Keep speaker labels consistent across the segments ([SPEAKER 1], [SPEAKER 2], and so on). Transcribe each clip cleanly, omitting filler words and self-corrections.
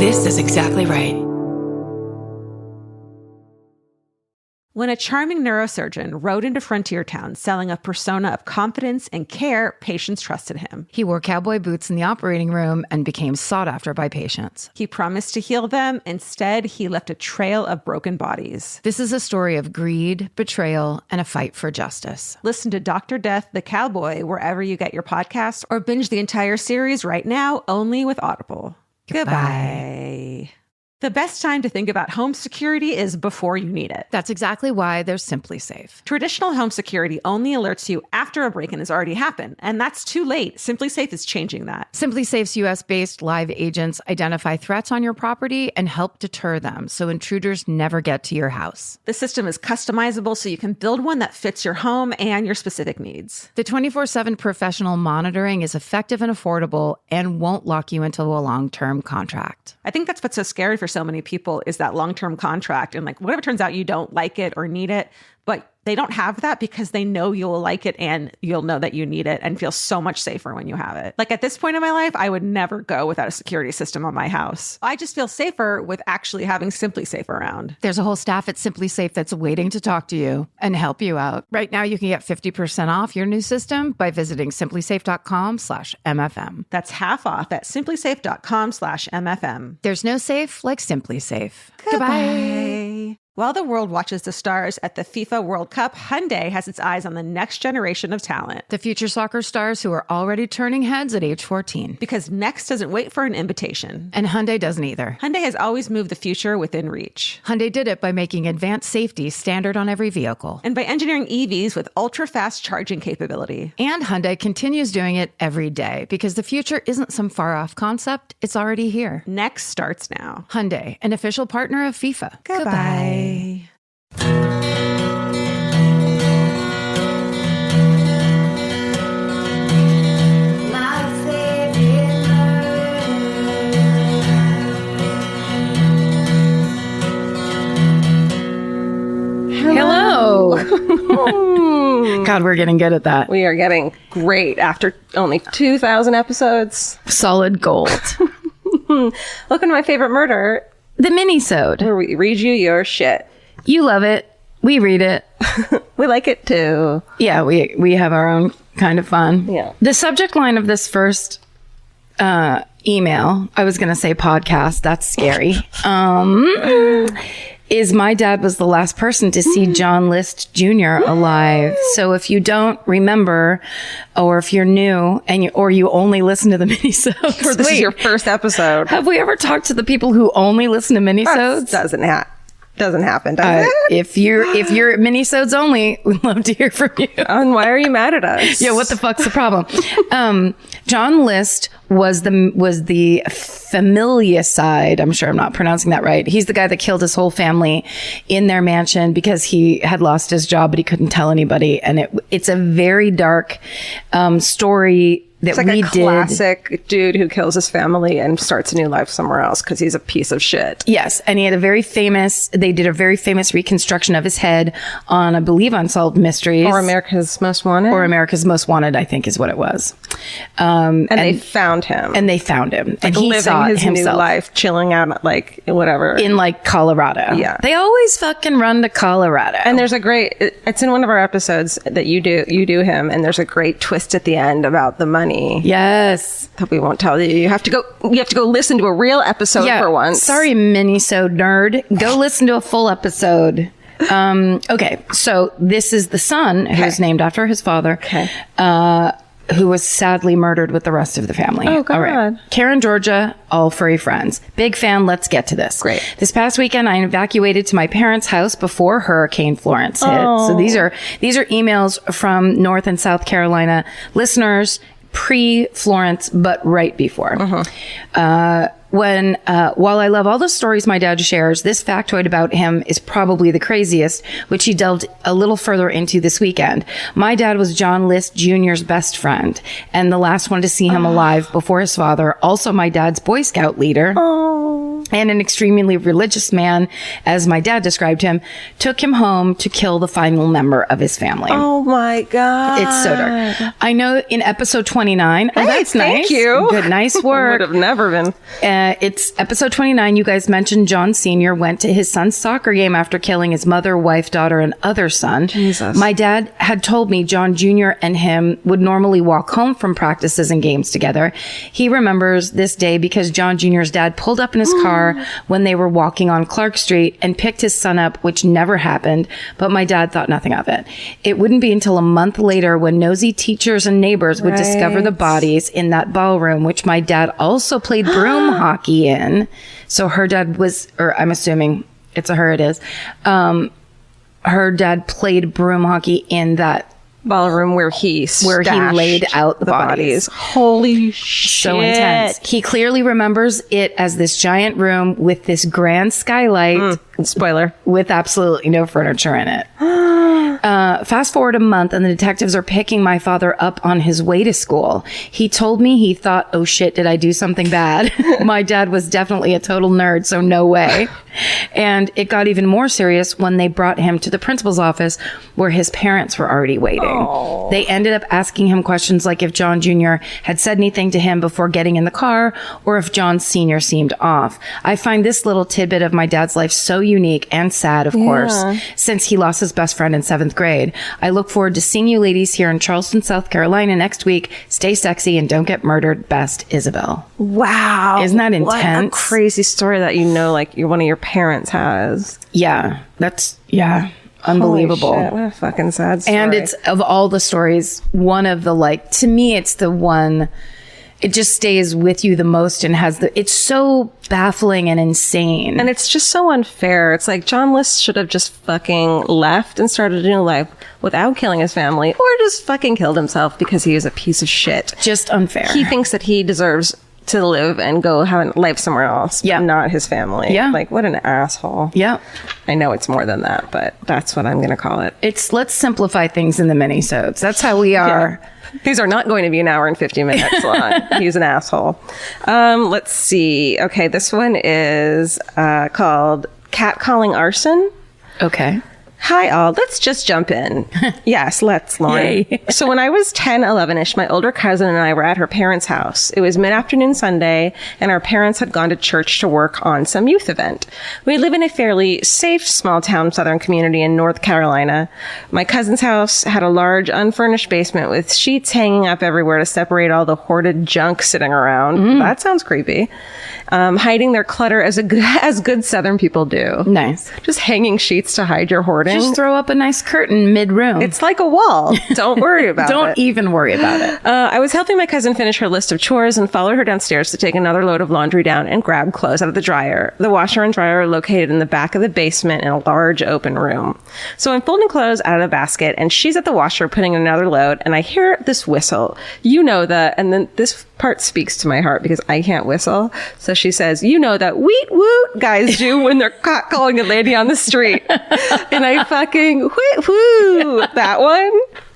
[SPEAKER 1] This is exactly right.
[SPEAKER 2] When a charming neurosurgeon rode into Frontier Town selling a persona of confidence and care, patients trusted him.
[SPEAKER 3] He wore cowboy boots in the operating room and became sought after by patients.
[SPEAKER 2] He promised to heal them. Instead, he left a trail of broken bodies.
[SPEAKER 3] This is a story of greed, betrayal, and a fight for justice.
[SPEAKER 2] Listen to Dr. Death, the Cowboy, wherever you get your podcasts, or binge the entire series right now, only with Audible. Goodbye. The best time to think about home security is before you need it.
[SPEAKER 3] That's exactly why there's Simply Safe.
[SPEAKER 2] Traditional home security only alerts you after a break-in has already happened, and that's too late. Simply Safe is changing that.
[SPEAKER 3] Simply Safe's US-based live agents identify threats on your property and help deter them so intruders never get to your house.
[SPEAKER 2] The system is customizable so you can build one that fits your home and your specific needs.
[SPEAKER 3] The 24/7 professional monitoring is effective and affordable and won't lock you into a long-term contract.
[SPEAKER 2] I think that's what's so scary for so many people is that long-term contract. And like, what if it turns out you don't like it or need it, but they don't have that because they know you'll like it and you'll know that you need it and feel so much safer when you have it. Like at this point in my life, I would never go without a security system on my house. I just feel safer with actually having Simply Safe around.
[SPEAKER 3] There's a whole staff at Simply Safe that's waiting to talk to you and help you out. Right now, you can get 50% off your new system by visiting simplysafe.com/MFM.
[SPEAKER 2] That's half off at simplysafe.com/MFM.
[SPEAKER 3] There's no safe like Simply Safe.
[SPEAKER 2] Goodbye. While the world watches the stars at the FIFA World Cup, Hyundai has its eyes on the next generation of talent.
[SPEAKER 3] The future soccer stars who are already turning heads at age 14.
[SPEAKER 2] Because next doesn't wait for an invitation.
[SPEAKER 3] And Hyundai doesn't either.
[SPEAKER 2] Hyundai has always moved the future within reach.
[SPEAKER 3] Hyundai did it by making advanced safety standard on every vehicle.
[SPEAKER 2] And by engineering EVs with ultra-fast charging capability.
[SPEAKER 3] And Hyundai continues doing it every day because the future isn't some far-off concept. It's already here.
[SPEAKER 2] Next starts now.
[SPEAKER 3] Hyundai, an official partner of FIFA.
[SPEAKER 2] Goodbye.
[SPEAKER 3] Hello. God, we're getting good at that.
[SPEAKER 4] We are getting great after only 2,000 episodes.
[SPEAKER 3] Solid gold.
[SPEAKER 4] Welcome to my favorite murder,
[SPEAKER 3] The Minisode.
[SPEAKER 4] where we read you your shit.
[SPEAKER 3] You love it. We read it.
[SPEAKER 4] We like it too.
[SPEAKER 3] Yeah, we have our own kind of fun.
[SPEAKER 4] Yeah.
[SPEAKER 3] The subject line of this first email, I was going to say podcast. That's scary. Is my dad was the last person to see John List Jr. alive. So if you don't remember, or if you're new and you only listen to the minisodes,
[SPEAKER 4] Or this is your first episode.
[SPEAKER 3] have we ever talked to the people who only listen to minisodes?
[SPEAKER 4] Doesn't happen, does it?
[SPEAKER 3] If you're minisodes only, we'd love to hear from you.
[SPEAKER 4] And why are you mad at us?
[SPEAKER 3] Yeah, what the fuck's the problem? John List was the familicide. I'm sure I'm not pronouncing that right. He's the guy that killed his whole family in their mansion because he had lost his job, but he couldn't tell anybody. And it's a very dark story that
[SPEAKER 4] It's like
[SPEAKER 3] we
[SPEAKER 4] a classic dude who kills his family and starts a new life somewhere else because he's a piece of shit.
[SPEAKER 3] Yes, and he had they did a very famous reconstruction of his head on, I believe, Unsolved Mysteries.
[SPEAKER 4] Or America's Most Wanted.
[SPEAKER 3] Or America's Most Wanted, I think is what it was.
[SPEAKER 4] And they found him.
[SPEAKER 3] And they found him.
[SPEAKER 4] Like
[SPEAKER 3] and he
[SPEAKER 4] living
[SPEAKER 3] saw
[SPEAKER 4] his
[SPEAKER 3] himself.
[SPEAKER 4] new life, chilling out, like, whatever.
[SPEAKER 3] In, like, Colorado.
[SPEAKER 4] Yeah.
[SPEAKER 3] They always fucking run to Colorado.
[SPEAKER 4] And there's a great, it's in one of our episodes that you do him, and there's a great twist at the end about the money.
[SPEAKER 3] Yes.
[SPEAKER 4] That we won't tell you. You have to go listen to a real episode for once.
[SPEAKER 3] Sorry, Minisode nerd. Go listen to a full episode. Okay, so this is the son who's named after his father.
[SPEAKER 4] Okay.
[SPEAKER 3] Who was sadly murdered with the rest of the family.
[SPEAKER 4] Oh, God.
[SPEAKER 3] All right. Karen, Georgia, all furry friends. Big fan. Let's get to this.
[SPEAKER 4] Great.
[SPEAKER 3] This past weekend, I evacuated to my parents' house before Hurricane Florence hit.
[SPEAKER 4] Oh.
[SPEAKER 3] So these are emails from North and South Carolina listeners pre-Florence, but right before. While I love all the stories my dad shares, this factoid about him is probably the craziest, which he delved a little further into this weekend. My dad was John List Jr.'s best friend and the last one to see him alive before his father, also my dad's Boy Scout leader. and an extremely religious man, as my dad described him, took him home to kill the final member of his family.
[SPEAKER 4] Oh my God.
[SPEAKER 3] It's so dark. I know in episode 29.
[SPEAKER 4] Hey,
[SPEAKER 3] that's
[SPEAKER 4] thank
[SPEAKER 3] nice.
[SPEAKER 4] you.
[SPEAKER 3] Good, nice work.
[SPEAKER 4] Would have never been.
[SPEAKER 3] It's episode 29. You guys mentioned John Sr. went to his son's soccer game after killing his mother, wife, daughter, and other son.
[SPEAKER 4] Jesus.
[SPEAKER 3] My dad had told me John Jr. and him would normally walk home from practices and games together. He remembers this day because John Jr.'s dad pulled up in his car when they were walking on Clark Street and picked his son up, which never happened, but my dad thought nothing of it. It wouldn't be until a month later when nosy teachers and neighbors would discover the bodies in that ballroom, which my dad also played broom hockey in. So her dad was, or I'm assuming it's a her, it is. Her dad played broom hockey in that
[SPEAKER 4] Ballroom where he
[SPEAKER 3] laid out the bodies.
[SPEAKER 4] Holy shit.
[SPEAKER 3] So intense. He clearly remembers it as this giant room with this grand skylight.
[SPEAKER 4] Spoiler.
[SPEAKER 3] With absolutely no furniture in it. Fast forward a month and the detectives are picking my father up on his way to school. He told me he thought, oh shit, did I do something bad? My dad was definitely a total nerd, so no way. And it got even more serious when they brought him to the principal's office where his parents were already waiting. Oh. They ended up asking him questions like if John Jr. had said anything to him before getting in the car or if John Sr. seemed off. I find this little tidbit of my dad's life so unique and sad, of course, since he lost his best friend in 7th grade. I look forward to seeing you ladies here in Charleston, South Carolina next week. Stay sexy and don't get murdered. Best, Isabel.
[SPEAKER 4] Wow.
[SPEAKER 3] Isn't that intense?
[SPEAKER 4] What a crazy story that like one of your parents has.
[SPEAKER 3] Yeah. Unbelievable.
[SPEAKER 4] Holy shit, what a fucking sad story.
[SPEAKER 3] And it's, of all the stories, one of the, to me, it's the one, it just stays with you the most and it's so baffling and insane.
[SPEAKER 4] And it's just so unfair. It's like John List should have just fucking left and started a new life without killing his family, or just fucking killed himself because he is a piece of shit.
[SPEAKER 3] Just unfair.
[SPEAKER 4] He thinks that he deserves to live and go have a life somewhere else, but not his family.
[SPEAKER 3] Yeah.
[SPEAKER 4] Like, what an asshole.
[SPEAKER 3] Yeah.
[SPEAKER 4] I know it's more than that, but that's what I'm going to call it.
[SPEAKER 3] Let's simplify things in the minisodes. That's how we are.
[SPEAKER 4] Yeah. These are not going to be an hour and 50 minutes long. He's an asshole. Let's see. Okay, this one is called Catcalling Arson.
[SPEAKER 3] Okay.
[SPEAKER 4] Hi, all. Let's just jump in. Yes, let's, Lauren. So when I was 10, 11-ish, my older cousin and I were at her parents' house. It was mid-afternoon Sunday, and our parents had gone to church to work on some youth event. We live in a fairly safe, small-town southern community in North Carolina. My cousin's house had a large, unfurnished basement with sheets hanging up everywhere to separate all the hoarded junk sitting around. That sounds creepy. Hiding their clutter as good southern people do.
[SPEAKER 3] Nice.
[SPEAKER 4] Just hanging sheets to hide your hoarding.
[SPEAKER 3] Just throw up a nice curtain mid-room.
[SPEAKER 4] It's like a wall. Don't worry about it.
[SPEAKER 3] Don't even worry about it.
[SPEAKER 4] I was helping my cousin finish her list of chores and followed her downstairs to take another load of laundry down and grab clothes out of the dryer. The washer and dryer are located in the back of the basement in a large open room. So I'm folding clothes out of the basket, and she's at the washer putting in another load, and I hear this whistle. You know that, and then this part speaks to my heart because I can't whistle. So she says, you know that weet woot guys do when they're calling a lady on the street. And I fucking weet woo that one.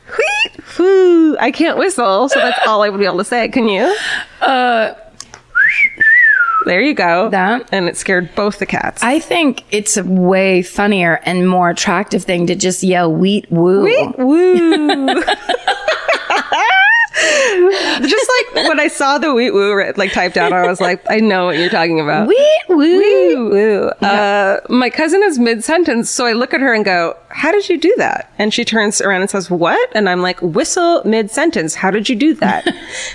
[SPEAKER 4] Weet woo. I can't whistle, so that's all I would be able to say. Can you? There you go.
[SPEAKER 3] That.
[SPEAKER 4] And it scared both the cats.
[SPEAKER 3] I think it's a way funnier and more attractive thing to just yell weet woo.
[SPEAKER 4] Weet woo. Just like when I saw the weet woo like typed out, I was like, I know what you're talking about.
[SPEAKER 3] Weet woo.
[SPEAKER 4] Weet woo. My cousin is mid-sentence, so I look at her and go, how did you do that? And she turns around and says, what? And I'm like, whistle mid-sentence. How did you do that?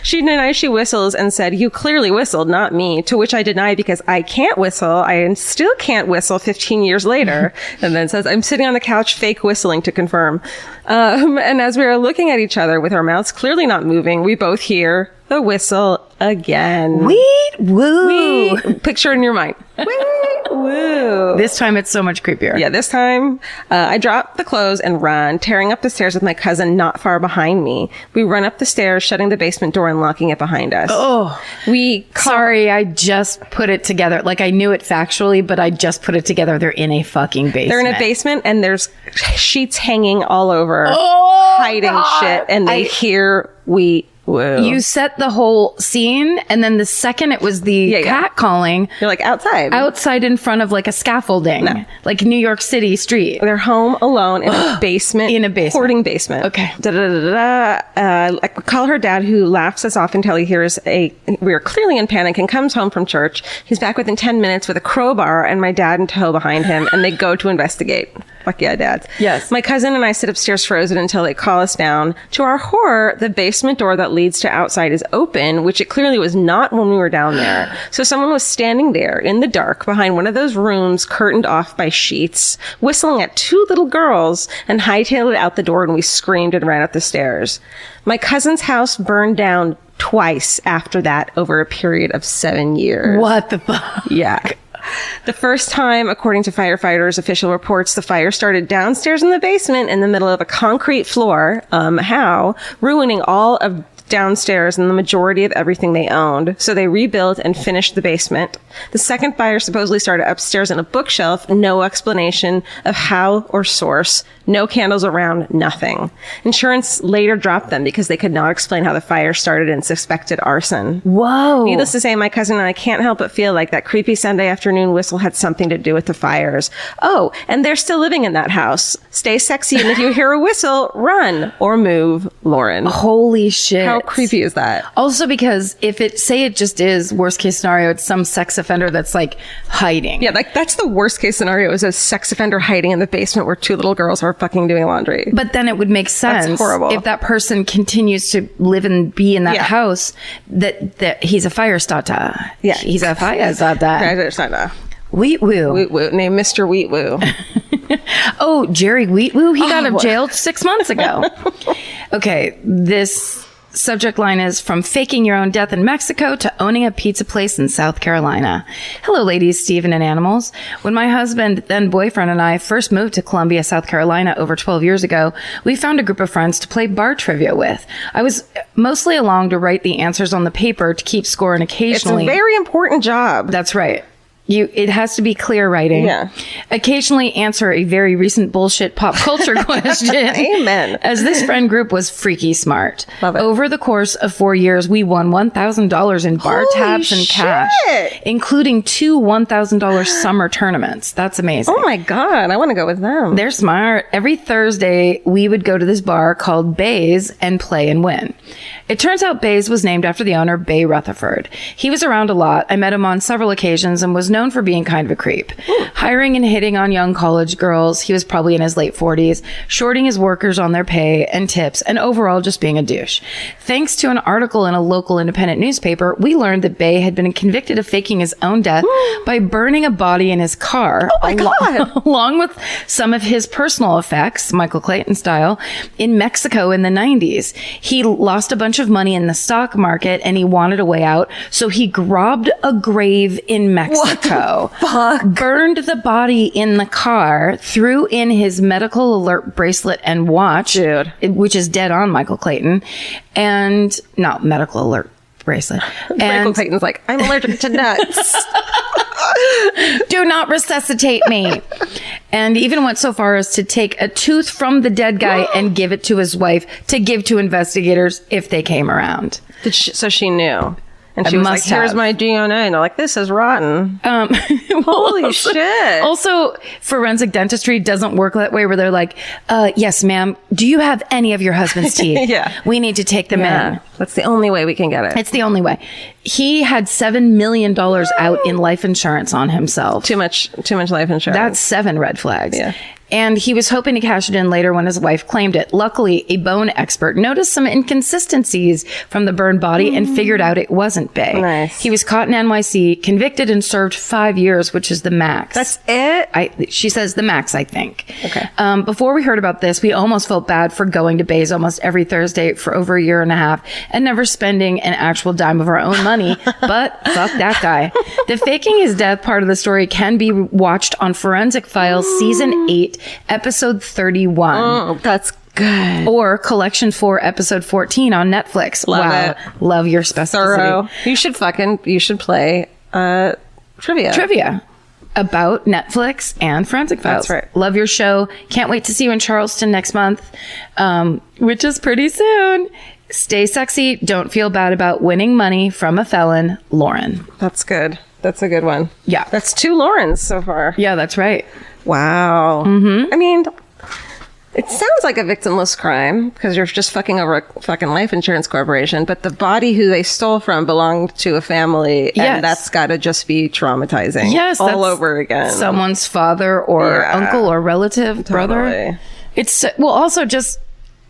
[SPEAKER 4] She denies she whistles and said, you clearly whistled, not me. To which I deny because I can't whistle. I still can't whistle 15 years later. And then says, I'm sitting on the couch fake whistling to confirm. And as we are looking at each other with our mouths clearly not moving, we both hear the whistle again.
[SPEAKER 3] Weet woo.
[SPEAKER 4] Picture in your mind. Weet woo.
[SPEAKER 3] This time it's so much creepier.
[SPEAKER 4] Yeah, this time I drop the clothes and run, tearing up the stairs with my cousin not far behind me. We run up the stairs, shutting the basement door and locking it behind us.
[SPEAKER 3] Oh, sorry, I just put it together. Like I knew it factually, but I just put it together. They're in a fucking basement.
[SPEAKER 4] They're in a basement and there's sheets hanging all over, hiding shit, and they hear weet Whoa.
[SPEAKER 3] You set the whole scene, and then the second it was the cat calling,
[SPEAKER 4] you're like outside
[SPEAKER 3] in front of like a scaffolding, like New York City street.
[SPEAKER 4] They're home alone in a basement, hoarding basement.
[SPEAKER 3] Okay.
[SPEAKER 4] I call her dad, who laughs us off until he hears we are clearly in panic, and comes home from church. He's back within 10 minutes with a crowbar and my dad in tow behind him, and they go to investigate. Fuck yeah, dads.
[SPEAKER 3] Yes.
[SPEAKER 4] My cousin and I sit upstairs frozen until they call us down. To our horror, the basement door that leads to outside is open, which it clearly was not when we were down there. So someone was standing there in the dark behind one of those rooms curtained off by sheets, whistling at two little girls, and hightailed it out the door, and we screamed and ran up the stairs. My cousin's house burned down twice after that over a period of 7 years.
[SPEAKER 3] What the fuck?
[SPEAKER 4] Yeah. The first time, according to firefighters' official reports, the fire started downstairs in the basement in the middle of a concrete floor, ruining all of downstairs and the majority of everything they owned. So they rebuilt and finished the basement. The second fire supposedly started upstairs in a bookshelf. No explanation of how or source. No candles around. Nothing. Insurance later dropped them because they could not explain how the fire started and suspected arson.
[SPEAKER 3] Whoa.
[SPEAKER 4] Needless to say, my cousin and I can't help but feel like that creepy Sunday afternoon whistle had something to do with the fires. Oh, and they're still living in that house. Stay sexy, and if you hear a whistle, run or move, Lauren.
[SPEAKER 3] Holy shit.
[SPEAKER 4] How creepy is that?
[SPEAKER 3] Also, because if it just is worst case scenario, it's some sex offender that's like hiding.
[SPEAKER 4] Yeah, like that's the worst case scenario, is a sex offender hiding in the basement where two little girls are fucking doing laundry.
[SPEAKER 3] But then it would make sense.
[SPEAKER 4] That's horrible.
[SPEAKER 3] If that person continues to live and be in that house, that he's a fire starter.
[SPEAKER 4] Yeah.
[SPEAKER 3] He's a fire starter. Wheat Woo.
[SPEAKER 4] Wheat Woo, named Mr. Wheat Woo.
[SPEAKER 3] Oh, Jerry Wheat Woo. He got out of jail 6 months ago. Okay, this subject line is from faking your own death in Mexico to owning a pizza place in South Carolina. Hello, ladies, Stephen and animals. When my husband, then boyfriend, and I first moved to Columbia, South Carolina over 12 years ago, we found a group of friends to play bar trivia with. I was mostly along to write the answers on the paper to keep score, and occasionally...
[SPEAKER 4] It's a very important job.
[SPEAKER 3] That's right. It has to be clear writing.
[SPEAKER 4] Yeah.
[SPEAKER 3] Occasionally answer a very recent bullshit pop culture question.
[SPEAKER 4] Amen.
[SPEAKER 3] As this friend group was freaky smart.
[SPEAKER 4] Love it.
[SPEAKER 3] Over the course of 4 years, we won $1,000 in bar tabs and cash, including 2 $1,000 summer tournaments. That's amazing.
[SPEAKER 4] Oh my God. I want to go with them.
[SPEAKER 3] They're smart. Every Thursday, we would go to this bar called Bay's and play and win. It turns out Bay's was named after the owner, Bay Rutherford. He was around a lot. I met him on several occasions and was known for being kind of a creep. Hiring and hitting on young college girls. He was probably in his late 40s, shorting his workers on their pay and tips, and overall just being a douche. Thanks to an article in a local independent newspaper, we learned that Bay had been convicted of faking his own death by burning a body in his car, along with some of his personal effects, Michael Clayton style, in Mexico in the 90s. He lost a bunch of money in the stock market and he wanted a way out, so he robbed a grave in Mexico, burned the body in the car, threw in his medical alert bracelet and watch, which is dead on Michael Clayton, and not medical alert bracelet.
[SPEAKER 4] Michael Clayton's like, I'm allergic to nuts.
[SPEAKER 3] Do not resuscitate me. And even went so far as to take a tooth from the dead guy and give it to his wife to give to investigators if they came around.
[SPEAKER 4] So she knew. And she was like, here's my DNA. And they're like, this is rotten. Holy shit.
[SPEAKER 3] Also, forensic dentistry doesn't work that way, where they're like, yes, ma'am, do you have any of your husband's teeth?
[SPEAKER 4] Yeah.
[SPEAKER 3] We need to take them in.
[SPEAKER 4] That's the only way we can get it.
[SPEAKER 3] It's the only way. He had $7 million out in life insurance on himself.
[SPEAKER 4] Too much life insurance.
[SPEAKER 3] That's 7 red flags.
[SPEAKER 4] Yeah.
[SPEAKER 3] And he was hoping to cash it in later when his wife claimed it. Luckily, a bone expert noticed some inconsistencies from the burned body and figured out it wasn't Bay.
[SPEAKER 4] Nice.
[SPEAKER 3] He was caught in NYC, convicted, and served 5 years, which is the max.
[SPEAKER 4] That's it?
[SPEAKER 3] She says the max, I think.
[SPEAKER 4] Okay.
[SPEAKER 3] Before we heard about this, we almost felt bad for going to Bay's almost every Thursday for over a year and a half and never spending an actual dime of our own money. But fuck that guy. The faking his death part of the story can be watched on Forensic Files Season 8, Episode 31.
[SPEAKER 4] Oh, that's good.
[SPEAKER 3] Or Collection 4, Episode 14 on Netflix.
[SPEAKER 4] Love
[SPEAKER 3] wow.
[SPEAKER 4] it.
[SPEAKER 3] Love your specificity.
[SPEAKER 4] Thorough. You should play trivia.
[SPEAKER 3] Trivia about Netflix and Forensic Files.
[SPEAKER 4] That's right.
[SPEAKER 3] Love your show. Can't wait to see you in Charleston next month, which is pretty soon. Stay sexy. Don't feel bad about winning money from a felon. Lauren.
[SPEAKER 4] That's good. That's a good one.
[SPEAKER 3] Yeah.
[SPEAKER 4] That's 2 Laurens so far.
[SPEAKER 3] Yeah, that's right.
[SPEAKER 4] Wow. I mean, it sounds like a victimless crime because you're just fucking over a fucking life insurance corporation, but the body who they stole from belonged to a family, and that's got to just be traumatizing.
[SPEAKER 3] Yes,
[SPEAKER 4] all over again.
[SPEAKER 3] Someone's father or uncle or relative, brother.
[SPEAKER 4] Totally.
[SPEAKER 3] It's also just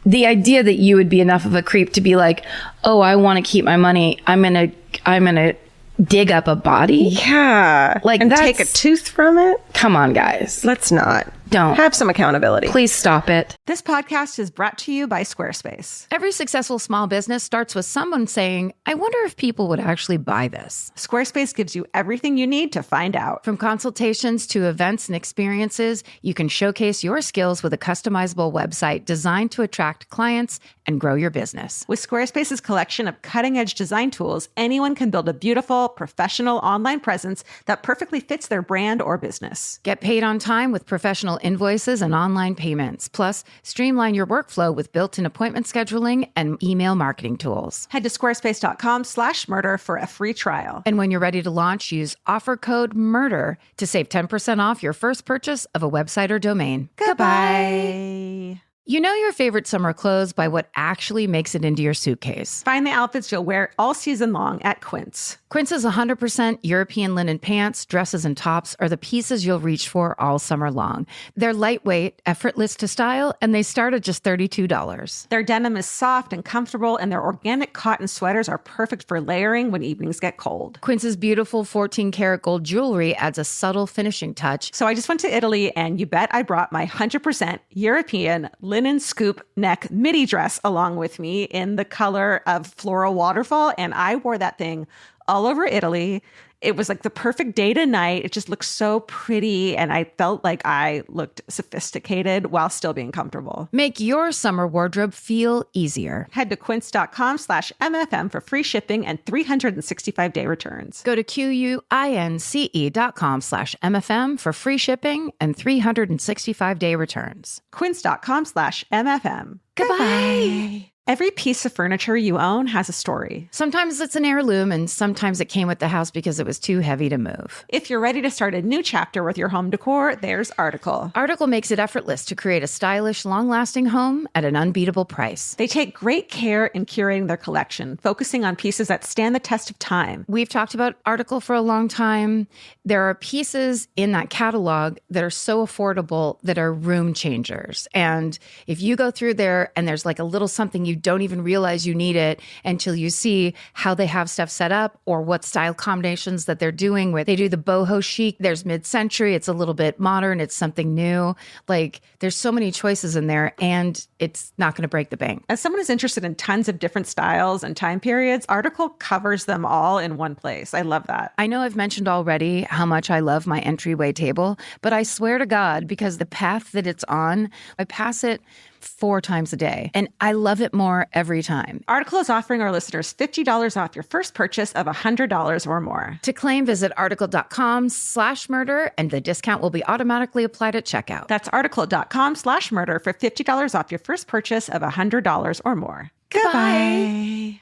[SPEAKER 3] the idea that you would be enough of a creep to be like, oh, I want to keep my money. I'm gonna dig up a body.
[SPEAKER 4] Yeah.
[SPEAKER 3] Like,
[SPEAKER 4] and
[SPEAKER 3] that's,
[SPEAKER 4] take a tooth from it.
[SPEAKER 3] Come on, guys.
[SPEAKER 4] Let's not.
[SPEAKER 3] Don't.
[SPEAKER 4] Have some accountability.
[SPEAKER 3] Please stop it.
[SPEAKER 2] This podcast is brought to you by Squarespace.
[SPEAKER 1] Every successful small business starts with someone saying, I wonder if people would actually buy this.
[SPEAKER 2] Squarespace gives you everything you need to find out.
[SPEAKER 1] From consultations to events and experiences, you can showcase your skills with a customizable website designed to attract clients and grow your business.
[SPEAKER 2] With Squarespace's collection of cutting-edge design tools, anyone can build a beautiful, professional online presence that perfectly fits their brand or business.
[SPEAKER 1] Get paid on time with professional invoices and online payments. Plus, streamline your workflow with built-in appointment scheduling and email marketing tools.
[SPEAKER 2] Head to squarespace.com/murder for a free trial.
[SPEAKER 1] And when you're ready to launch, use offer code MURDER to save 10% off your first purchase of a website or domain.
[SPEAKER 2] Goodbye.
[SPEAKER 1] You know your favorite summer clothes by what actually makes it into your suitcase.
[SPEAKER 2] Find the outfits you'll wear all season long at Quince.
[SPEAKER 1] Quince's 100% European linen pants, dresses, and tops are the pieces you'll reach for all summer long. They're lightweight, effortless to style, and they start at just $32.
[SPEAKER 2] Their denim is soft and comfortable, and their organic cotton sweaters are perfect for layering when evenings get cold.
[SPEAKER 1] Quince's beautiful 14-karat gold jewelry adds a subtle finishing touch.
[SPEAKER 2] So I just went to Italy, and you bet I brought my 100% European linen scoop neck midi dress along with me in the color of floral waterfall, and I wore that thing all over Italy. It was like the perfect day to night. It just looked so pretty, and I felt like I looked sophisticated while still being comfortable.
[SPEAKER 1] Make your summer wardrobe feel easier.
[SPEAKER 2] Head to quince.com/MFM for free shipping and 365-day returns.
[SPEAKER 1] Go to QUINCE.com/MFM for free shipping and 365-day returns.
[SPEAKER 2] Quince.com/MFM.
[SPEAKER 1] Goodbye.
[SPEAKER 2] Every piece of furniture you own has a story.
[SPEAKER 1] Sometimes it's an heirloom, and sometimes it came with the house because it was too heavy to move.
[SPEAKER 2] If you're ready to start a new chapter with your home decor, there's Article.
[SPEAKER 1] Article makes it effortless to create a stylish, long-lasting home at an unbeatable price.
[SPEAKER 2] They take great care in curating their collection, focusing on pieces that stand the test of time.
[SPEAKER 1] We've talked about Article for a long time. There are pieces in that catalog that are so affordable that are room changers. And if you go through there and there's like a little something you don't even realize you need it until you see how they have stuff set up or what style combinations that they're doing, where they do the boho chic, there's mid-century, it's a little bit modern, it's something new. Like, there's so many choices in there, and it's not going to break the bank.
[SPEAKER 2] As someone who's interested in tons of different styles and time periods, Article covers them all in one place. I love that.
[SPEAKER 1] I know I've mentioned already how much I love my entryway table, but I swear to God, because the path that it's on, I pass it 4 times a day, and I love it more every time.
[SPEAKER 2] Article is offering our listeners $50 off your first purchase of $100 or more.
[SPEAKER 1] To claim, visit article.com/murder, and the discount will be automatically applied at checkout.
[SPEAKER 2] That's article.com/murder for $50 off your first purchase of $100 or more.
[SPEAKER 1] Goodbye.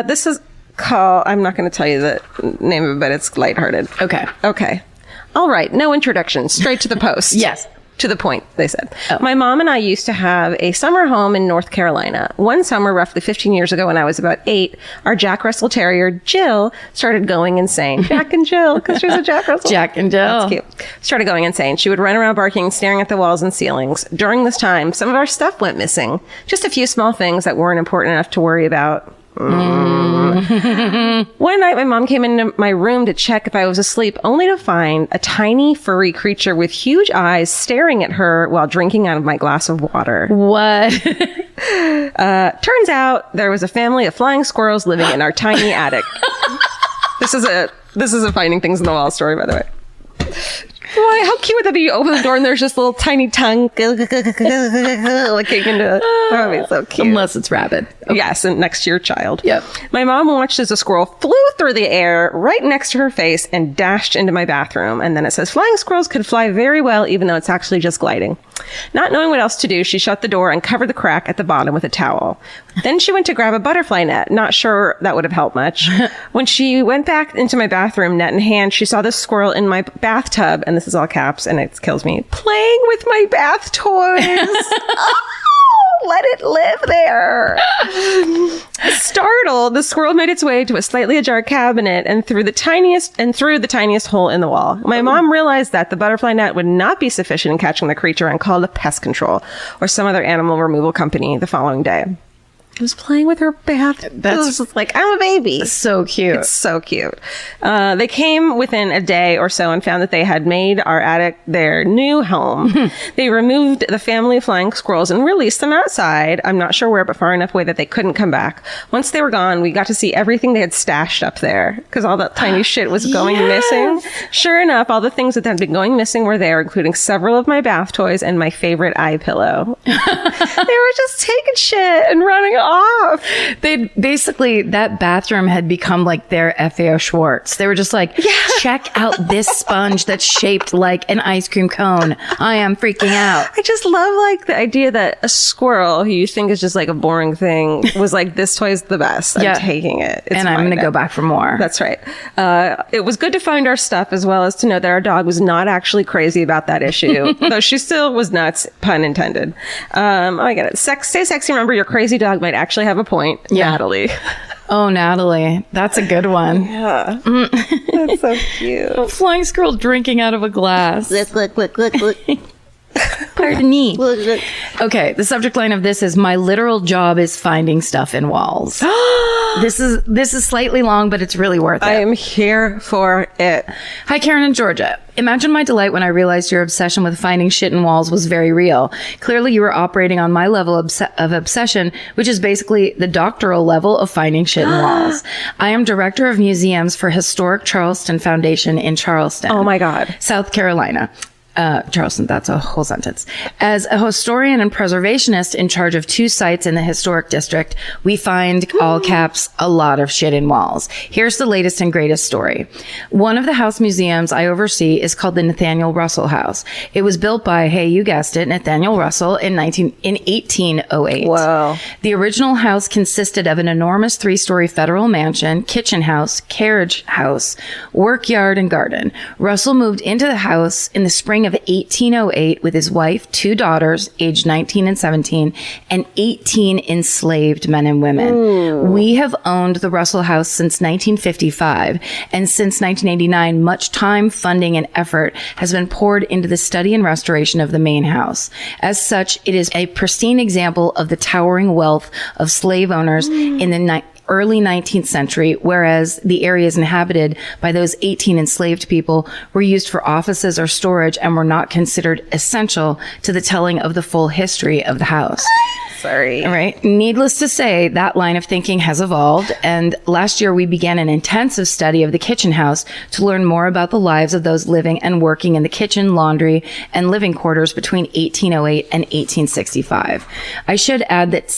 [SPEAKER 4] This is called, I'm not going to tell you the name of it, but it's lighthearted.
[SPEAKER 3] Okay.
[SPEAKER 4] Okay. All right. No introduction. Straight to the post.
[SPEAKER 3] Yes.
[SPEAKER 4] To the point, they said. My mom and I used to have a summer home in North Carolina. One summer, roughly 15 years ago, when I was about 8, our Jack Russell Terrier, Jill, started going insane. Jack and Jill, because she's a Jack Russell.
[SPEAKER 3] Jack and Jill.
[SPEAKER 4] That's cute. Started going insane. She would run around barking, staring at the walls and ceilings. During this time, some of our stuff went missing. Just a few small things that weren't important enough to worry about. One night, my mom came into my room to check if I was asleep, only to find a tiny furry creature with huge eyes staring at her while drinking out of my glass of water.
[SPEAKER 3] What?
[SPEAKER 4] Turns out there was a family of flying squirrels living in our tiny attic. This is a Finding Things in the Wall story, by the way. Why? How cute would that be? You open the door and there's just little tiny tongue looking into. That would be so cute.
[SPEAKER 3] Unless it's rabid. Okay.
[SPEAKER 4] Yes, and next to your child.
[SPEAKER 3] Yep.
[SPEAKER 4] My mom watched as a squirrel flew through the air right next to her face and dashed into my bathroom. And then it says, flying squirrels could fly very well, even though it's actually just gliding. Not knowing what else to do, she shut the door and covered the crack at the bottom with a towel. Then she went to grab a butterfly net. Not sure that would have helped much. When she went back into my bathroom, net in hand, she saw this squirrel in my bathtub, and this is all caps, and it kills me, playing with my bath toys. Let it live there. Startled, the squirrel made its way to a slightly ajar cabinet and through the tiniest hole in the wall. My mom realized that the butterfly net would not be sufficient in catching the creature and called the pest control or some other animal removal company the following day. It was playing with her bath. That's just like, I'm a baby.
[SPEAKER 3] So cute.
[SPEAKER 4] It's so cute. They came within a day or so and found that they had made our attic their new home. They removed the family of flying squirrels and released them outside. I'm not sure where, but far enough away that they couldn't come back. Once they were gone, we got to see everything they had stashed up there because all that tiny shit was going missing. Sure enough, all the things that had been going missing were there, including several of my bath toys and my favorite eye pillow. They were just taking shit and running off.
[SPEAKER 3] They basically, that bathroom had become like their FAO Schwartz. They were just like, check out this sponge that's shaped like an ice cream cone. I am freaking out.
[SPEAKER 4] I just love like the idea that a squirrel who you think is just like a boring thing was like, this toy's the best. I'm taking it. It's
[SPEAKER 3] and I'm going to go back for more.
[SPEAKER 4] That's right. It was good to find our stuff as well as to know that our dog was not actually crazy about that issue, though she still was nuts, pun intended. I get it. Stay sexy. Remember, your crazy dog might actually have a point. Natalie.
[SPEAKER 3] Oh, Natalie. That's a good one.
[SPEAKER 4] Yeah. That's so cute.
[SPEAKER 3] A flying squirrel drinking out of a glass.
[SPEAKER 5] Look.
[SPEAKER 3] Pardon me.
[SPEAKER 5] Look.
[SPEAKER 3] Okay, the subject line of this is my literal job is finding stuff in walls. This is slightly long, but it's really worth it.
[SPEAKER 4] I am here for it.
[SPEAKER 3] Hi, Karen and Georgia. Imagine my delight when I realized your obsession with finding shit in walls was very real. Clearly, you were operating on my level of obsession, which is basically the doctoral level of finding shit in walls. I am director of museums for Historic Charleston Foundation in Charleston.
[SPEAKER 4] Oh my God.
[SPEAKER 3] South Carolina. Charleston, that's a whole sentence. As a historian and preservationist in charge of 2 sites in the historic district, we find, all caps, a lot of shit in walls. Here's the latest and greatest story. One of the house museums I oversee is called the Nathaniel Russell House. It was built by, hey, you guessed it, Nathaniel Russell in 1808.
[SPEAKER 4] Wow.
[SPEAKER 3] The original house consisted of an enormous 3-story federal mansion, kitchen house, carriage house, workyard, and garden. Russell moved into the house in the spring of 1808 with his wife, 2 daughters, aged 19 and 17, and 18 enslaved men and women. Ooh. We have owned the Russell House since 1955, and since 1989, much time, funding, and effort has been poured into the study and restoration of the main house. As such, it is a pristine example of the towering wealth of slave owners in the early 19th century, whereas the areas inhabited by those 18 enslaved people were used for offices or storage and were not considered essential to the telling of the full history of the house.
[SPEAKER 4] Sorry.
[SPEAKER 3] All right. Needless to say, that line of thinking has evolved. And last year, we began an intensive study of the kitchen house to learn more about the lives of those living and working in the kitchen, laundry, and living quarters between 1808 and 1865. I should add that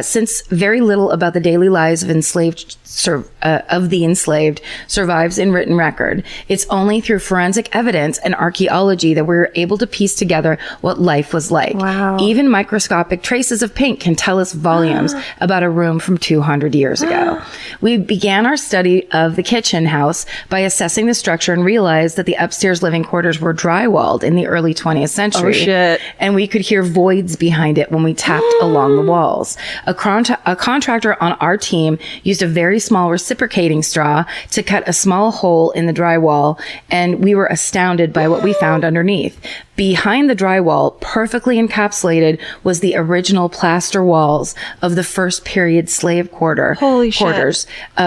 [SPEAKER 3] since very little about the daily lives of the enslaved survives in written record, it's only through forensic evidence and archaeology that we're able to piece together what life was like.
[SPEAKER 4] Wow.
[SPEAKER 3] Even microscopic traces of paint can tell us volumes about a room from 200 years ago. We began our study of the kitchen house by assessing the structure and realized that the upstairs living quarters were drywalled in the early 20th century.
[SPEAKER 4] Oh, shit.
[SPEAKER 3] And we could hear voids behind it when we tapped along the walls. A contractor on our team used a very small reciprocating straw to cut a small hole in the drywall, and we were astounded by what we found underneath. Behind the drywall, perfectly encapsulated, was the original plaster walls of the first period slave quarters,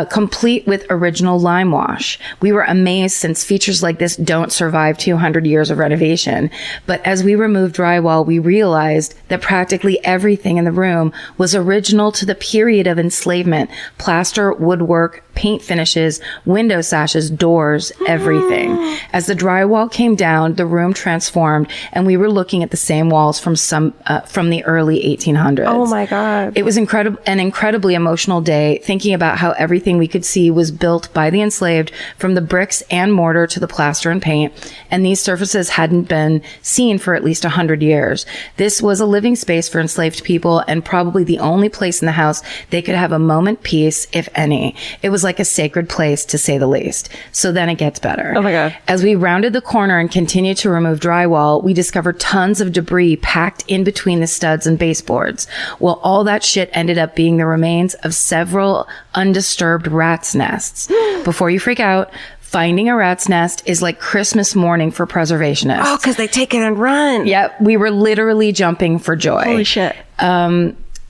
[SPEAKER 3] complete with original lime wash. We were amazed since features like this don't survive 200 years of renovation. But as we removed drywall, we realized that practically everything in the room was original to the period of enslavement: plaster, woodwork, paint finishes, window sashes, doors, everything. As the drywall came down, the room transformed, and we were looking at the same walls from the early 1800s.
[SPEAKER 4] Oh my God.
[SPEAKER 3] It was an incredibly emotional day, thinking about how everything we could see was built by the enslaved, from the bricks and mortar to the plaster and paint, and these surfaces hadn't been seen for at least 100 years. This was a living space for enslaved people, and probably the only place in the house they could have a moment peace, if any. It was like a sacred place, to say the least. So then it gets better.
[SPEAKER 4] Oh my God.
[SPEAKER 3] As we rounded the corner and continued to remove drywall, we discovered tons of debris packed in between the studs and baseboards. Well, all that shit ended up being the remains of several undisturbed rats' nests. Before you freak out, finding a rat's nest is like Christmas morning for preservationists.
[SPEAKER 4] Oh, because they take it and run.
[SPEAKER 3] Yep, we were literally jumping for joy.
[SPEAKER 4] Holy shit.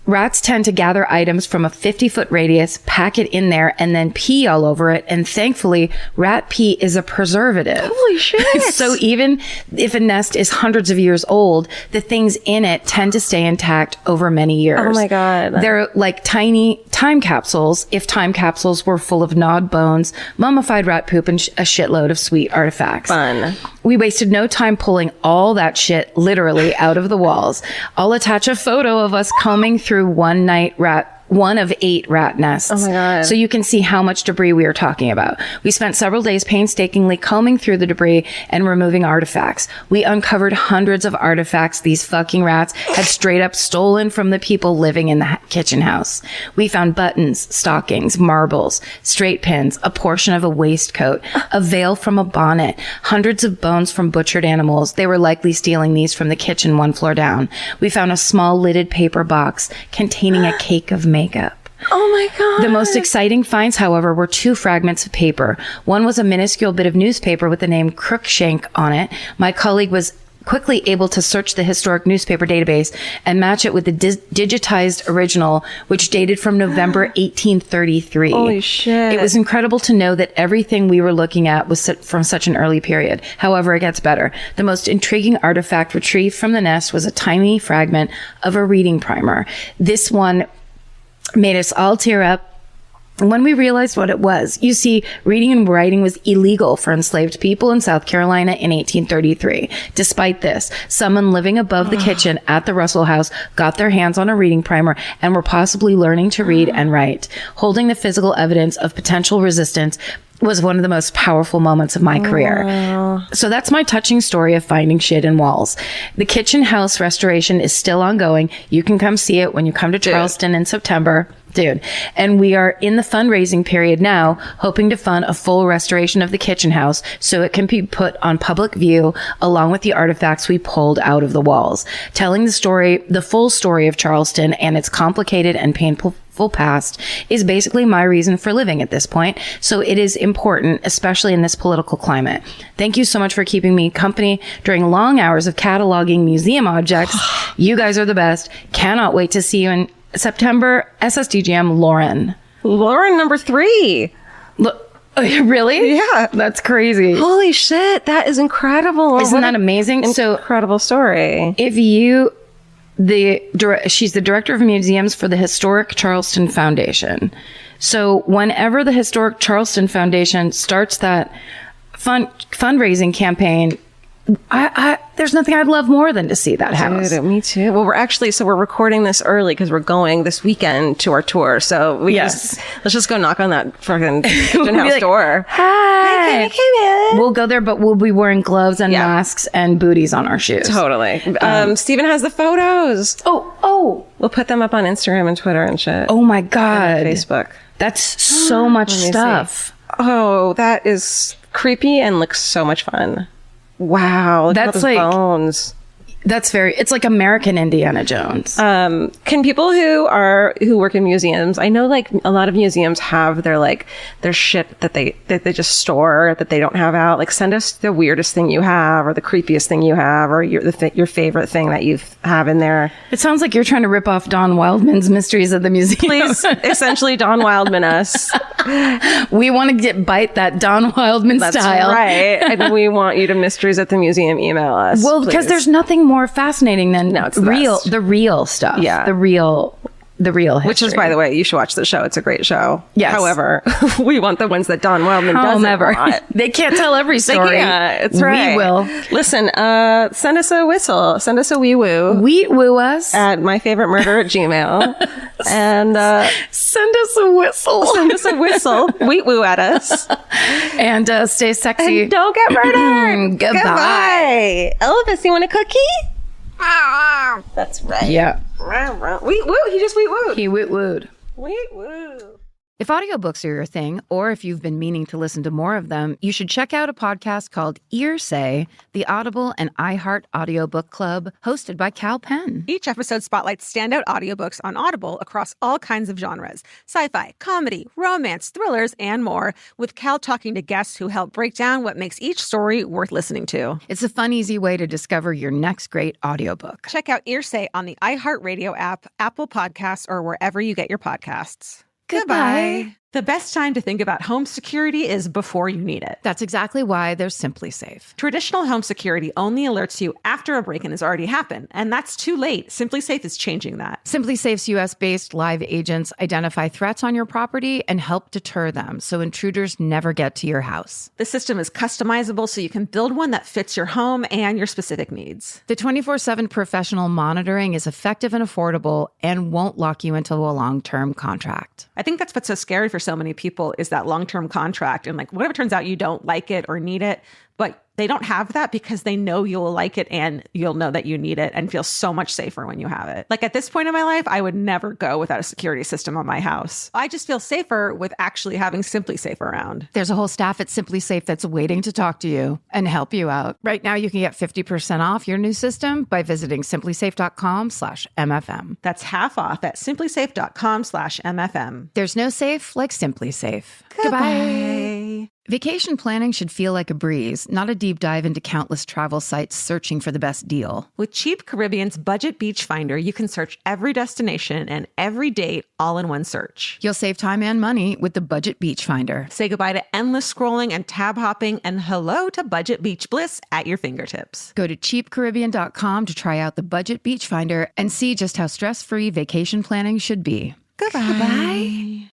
[SPEAKER 3] Rats tend to gather items from a 50-foot radius, pack it in there, and then pee all over it. And thankfully, rat pee is a preservative.
[SPEAKER 4] Holy shit.
[SPEAKER 3] So even if a nest is hundreds of years old, the things in it tend to stay intact over many years.
[SPEAKER 4] Oh my God.
[SPEAKER 3] They're like tiny time capsules, if time capsules were full of gnawed bones, mummified rat poop, and a shitload of sweet artifacts.
[SPEAKER 4] Fun.
[SPEAKER 3] We wasted no time pulling all that shit literally out of the walls. I'll attach a photo of us combing through one of 8 rat nests.
[SPEAKER 4] Oh my God.
[SPEAKER 3] So you can see how much debris we are talking about. We spent several days painstakingly combing through the debris and removing artifacts. We uncovered hundreds of artifacts these fucking rats had straight up stolen from the people living in the kitchen house. We found buttons, stockings, marbles, straight pins, a portion of a waistcoat, a veil from a bonnet, hundreds of bones from butchered animals. They were likely stealing these from the kitchen one floor down. We found a small lidded paper box containing a cake of makeup.
[SPEAKER 4] Oh my God.
[SPEAKER 3] The most exciting finds, however, were 2 fragments of paper. One was a minuscule bit of newspaper with the name Crookshank on it. My colleague was quickly able to search the historic newspaper database and match it with the digitized original, which dated from November 1833.
[SPEAKER 4] Holy shit.
[SPEAKER 3] It was incredible to know that everything we were looking at was from such an early period. However, it gets better. The most intriguing artifact retrieved from the nest was a tiny fragment of a reading primer. This one made us all tear up when we realized what it was. You see, reading and writing was illegal for enslaved people in South Carolina in 1833. Despite this, someone living above the kitchen at the Russell House got their hands on a reading primer and were possibly learning to read and write. Holding the physical evidence of potential resistance was one of the most powerful moments of my career.
[SPEAKER 4] Wow.
[SPEAKER 3] So that's my touching story of finding shit in walls. The kitchen house restoration is still ongoing. You can come see it when you come to Charleston in September. Dude. And we are in the fundraising period now, hoping to fund a full restoration of the kitchen house so it can be put on public view along with the artifacts we pulled out of the walls. Telling the full story of Charleston and its complicated and painful past is basically my reason for living at this point. So it is important, especially in this political climate. Thank you so much for keeping me company during long hours of cataloging museum objects. You guys are the best. Cannot wait to see you in September. SSDGM, Lauren.
[SPEAKER 4] Lauren number 3.
[SPEAKER 3] Look, really?
[SPEAKER 4] Yeah.
[SPEAKER 3] That's crazy.
[SPEAKER 4] Holy shit. That is incredible.
[SPEAKER 3] Isn't that amazing?
[SPEAKER 4] Incredible story.
[SPEAKER 3] If she's the director of museums for the Historic Charleston Foundation. So whenever the Historic Charleston Foundation starts that fundraising campaign, there's nothing I'd love more than to see that house.
[SPEAKER 4] Dude, me too. Well, we're recording this early because we're going this weekend to our tour. So let's just go knock on that fucking kitchen house door.
[SPEAKER 3] Hi.
[SPEAKER 4] Hey, man.
[SPEAKER 3] We'll go there, but we'll be wearing gloves and masks and booties on our shoes.
[SPEAKER 4] Totally. Steven has the photos.
[SPEAKER 3] Oh.
[SPEAKER 4] We'll put them up on Instagram and Twitter and shit.
[SPEAKER 3] Oh my God.
[SPEAKER 4] And Facebook.
[SPEAKER 3] That's so much stuff.
[SPEAKER 4] Oh, that is creepy and looks so much fun. Wow. Look at those bones.
[SPEAKER 3] It's like American Indiana Jones.
[SPEAKER 4] Can people who work in museums, I know like a lot of museums have their shit that they just store that they don't have out. Like send us the weirdest thing you have or the creepiest thing you have or your favorite thing that you have in there.
[SPEAKER 3] It sounds like you're trying to rip off Don Wildman's Mysteries of the Museum.
[SPEAKER 4] Please, essentially Don Wildman us.
[SPEAKER 3] We want to bite that Don Wildman
[SPEAKER 4] That's
[SPEAKER 3] style.
[SPEAKER 4] Right. And we want you to Mysteries at the Museum email us.
[SPEAKER 3] Well, because there's nothing more fascinating than
[SPEAKER 4] the
[SPEAKER 3] real stuff.
[SPEAKER 4] Yeah.
[SPEAKER 3] The real the real history.
[SPEAKER 4] Which is, by the way, you should watch the show. It's a great show.
[SPEAKER 3] Yes.
[SPEAKER 4] However, we want the ones that Don Wildman doesn't want.
[SPEAKER 3] They can't tell every story.
[SPEAKER 4] Yeah, it's right.
[SPEAKER 3] We will.
[SPEAKER 4] Listen, send us a whistle. Send us a wee woo.
[SPEAKER 3] Wheat woo us.
[SPEAKER 4] At myfavoriteMurder@gmail. And
[SPEAKER 3] Send us a whistle.
[SPEAKER 4] send us a whistle. Wheat woo at us.
[SPEAKER 3] And stay sexy.
[SPEAKER 4] And don't get murdered.
[SPEAKER 3] Goodbye.
[SPEAKER 4] Elvis, you want a cookie? That's right.
[SPEAKER 3] Yeah.
[SPEAKER 4] Wheat woo. He just wheat wooed.
[SPEAKER 3] He whoot wooed.
[SPEAKER 4] Wheat woo.
[SPEAKER 1] If audiobooks are your thing, or if you've been meaning to listen to more of them, you should check out a podcast called Earsay, the Audible and iHeart Audiobook Club, hosted by Cal Penn.
[SPEAKER 2] Each episode spotlights standout audiobooks on Audible across all kinds of genres: sci-fi, comedy, romance, thrillers, and more, with Cal talking to guests who help break down what makes each story worth listening to.
[SPEAKER 1] It's a fun, easy way to discover your next great audiobook.
[SPEAKER 2] Check out Earsay on the iHeartRadio app, Apple Podcasts, or wherever you get your podcasts.
[SPEAKER 1] Goodbye.
[SPEAKER 2] The best time to think about home security is before you need it.
[SPEAKER 1] That's exactly why there's Simply Safe.
[SPEAKER 2] Traditional home security only alerts you after a break-in has already happened, and that's too late. Simply Safe is changing that.
[SPEAKER 1] Simply Safe's US-based live agents identify threats on your property and help deter them so intruders never get to your house.
[SPEAKER 2] The system is customizable so you can build one that fits your home and your specific needs.
[SPEAKER 1] The 24/7 professional monitoring is effective and affordable and won't lock you into a long-term contract.
[SPEAKER 2] I think that's what's so scary for so many people is that long-term contract. And like, whatever turns out you don't like it or need it, but they don't have that because they know you'll like it and you'll know that you need it and feel so much safer when you have it. Like at this point in my life, I would never go without a security system on my house. I just feel safer with actually having Simply Safe around.
[SPEAKER 1] There's a whole staff at Simply Safe that's waiting to talk to you and help you out. Right now, you can get 50% off your new system by visiting simplysafe.com/MFM.
[SPEAKER 2] That's half off at simplysafe.com/MFM.
[SPEAKER 1] There's no safe like Simply Safe.
[SPEAKER 2] Goodbye.
[SPEAKER 1] Vacation planning should feel like a breeze, not a deep dive into countless travel sites searching for the best deal.
[SPEAKER 2] With Cheap Caribbean's Budget Beach Finder, you can search every destination and every date all in one search.
[SPEAKER 1] You'll save time and money with the Budget Beach Finder.
[SPEAKER 2] Say goodbye to endless scrolling and tab hopping, and hello to Budget Beach Bliss at your fingertips.
[SPEAKER 1] Go to cheapcaribbean.com to try out the Budget Beach Finder and see just how stress-free vacation planning should be.
[SPEAKER 2] Goodbye.